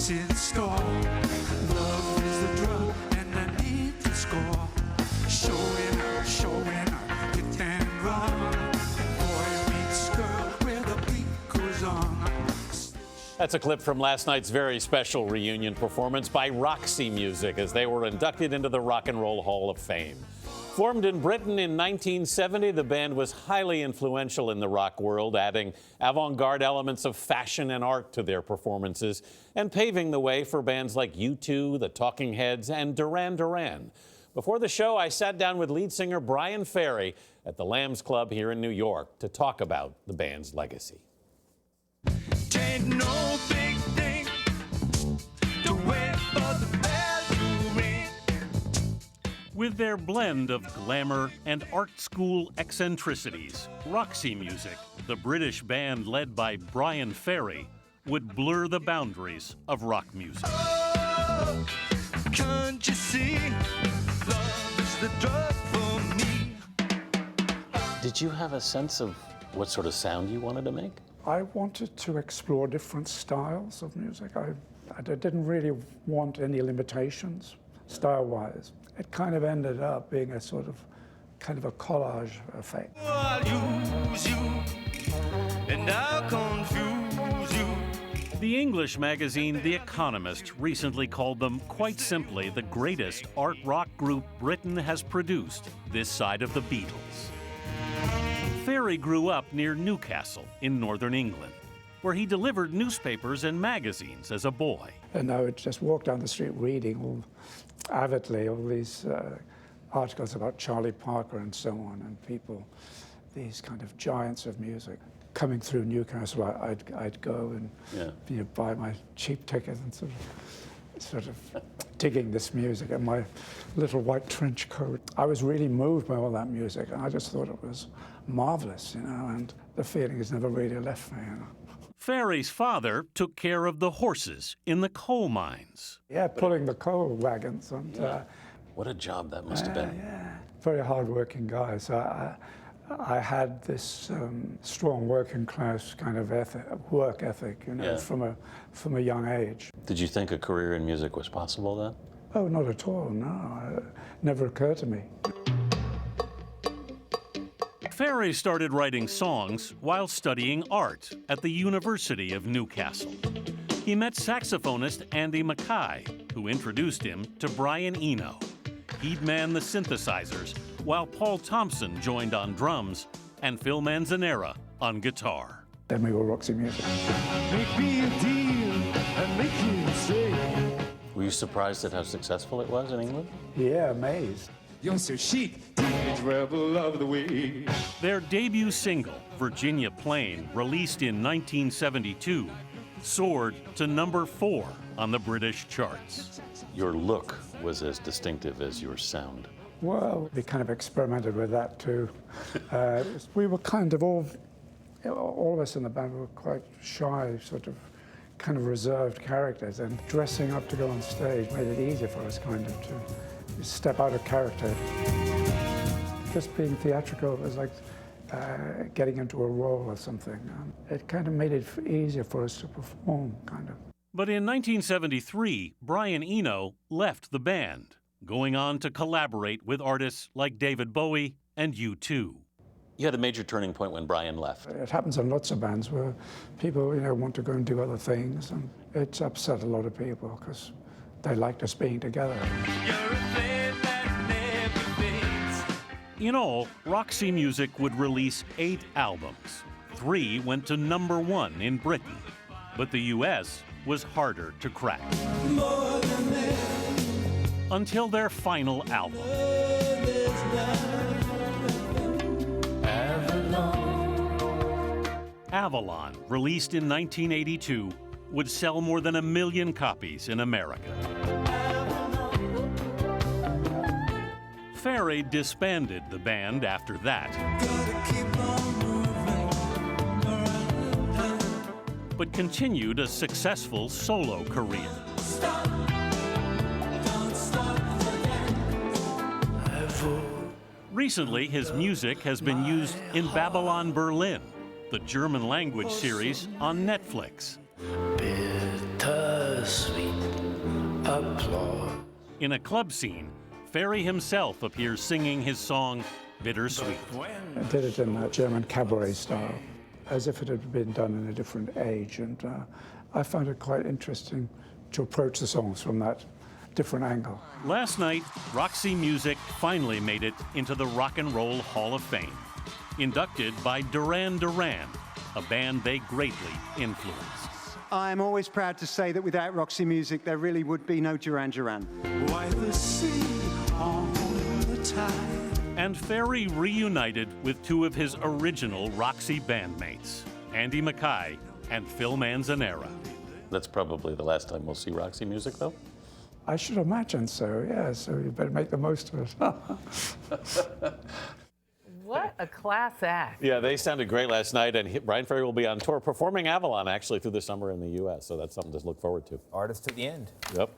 in store. Love is the drug and I need to score. Showing up, hit and run. Boy meets girl where the beat goes on. That's a clip from last night's very special reunion performance by Roxy Music as they were inducted into the Rock and Roll Hall of Fame. Formed in Britain in 1970, the band was highly influential in the rock world, adding avant-garde elements of fashion and art to their performances and paving the way for bands like U2, the Talking Heads, and Duran Duran. Before the show, I sat down with lead singer Bryan Ferry at the Lambs Club here in New York to talk about the band's legacy. Ain't no big thing to wait for the bell to ring. With their blend of glamour and art school eccentricities, Roxy Music, the British band led by Bryan Ferry, would blur the boundaries of rock music. Oh, can't you see? Love is the drug for me. Did you have a sense of what sort of sound you wanted to make? I wanted to explore different styles of music. I didn't really want any limitations, style-wise. It kind of ended up being a sort of, kind of a collage effect. I'll use you, and I'll confuse you. The English magazine The Economist recently called them, quite simply, the greatest art rock group Britain has produced this side of the Beatles. Ferry grew up near Newcastle in northern England, where he delivered newspapers and magazines as a boy. And I would just walk down the street reading avidly all these articles about Charlie Parker and so on, and people, these kind of giants of music. Coming through Newcastle, I'd go and buy my cheap ticket and sort of digging this music in my little white trench coat. I was really moved by all that music, and I just thought it was marvelous, and the feeling has never really left me. Ferry's father took care of the horses in the coal mines. Yeah, pulling the coal wagons. And, What a job that must have been. Yeah, very hard-working guy. So I had this strong working class kind of work ethic, from a young age. Did you think a career in music was possible then? Oh, not at all, no. It never occurred to me. Ferry started writing songs while studying art at the University of Newcastle. He met saxophonist Andy Mackay, who introduced him to Brian Eno. He'd man the synthesizers, while Paul Thompson joined on drums and Phil Manzanera on guitar. Then we were Roxy Music. Make me a deal and make you say. Were you surprised at how successful it was in England? Yeah, amazed. You're so chic, teenage rebel of the week. Their debut single, Virginia Plain, released in 1972, soared to number 4 on the British charts. Your look was as distinctive as your sound. Well, we kind of experimented with that too. We were kind of all of us in the band were quite shy, sort of kind of reserved characters, and dressing up to go on stage made it easier for us kind of to step out of character. Just being theatrical was like getting into a role or something. It kind of made it easier for us to perform, kind of. But in 1973, Brian Eno left the band, going on to collaborate with artists like David Bowie and U2. You had a major turning point when Brian left. It happens in lots of bands where people, want to go and do other things, and it's upset a lot of people because they liked us being together. You're a flame that never fades. In all, Roxy Music would release 8 albums. 3 went to number 1 in Britain, but the U.S. was harder to crack. More than that. Until their final album. Avalon, released in 1982, would sell more than 1 million copies in America. Ferry disbanded the band after that, but continued a successful solo career. Recently, his music has been used in Babylon Berlin, the German language series on Netflix. Bitter bittersweet applause. In a club scene, Ferry himself appears singing his song Bittersweet. I did it in that German cabaret style, as if it had been done in a different age, and I found it quite interesting to approach the songs from that different angle. Last night, Roxy Music finally made it into the Rock and Roll Hall of Fame, inducted by Duran Duran, a band they greatly influenced. I'm always proud to say that without Roxy Music, there really would be no Duran Duran. Why the sea on the tide? And Ferry reunited with two of his original Roxy bandmates, Andy Mackay and Phil Manzanera. That's probably the last time we'll see Roxy Music, though. I should imagine so, yeah, so you better make the most of it. What a class act. Yeah, they sounded great last night, and Brian Ferry will be on tour performing Avalon actually through the summer in the U.S., so that's something to look forward to. Artist to the end. Yep.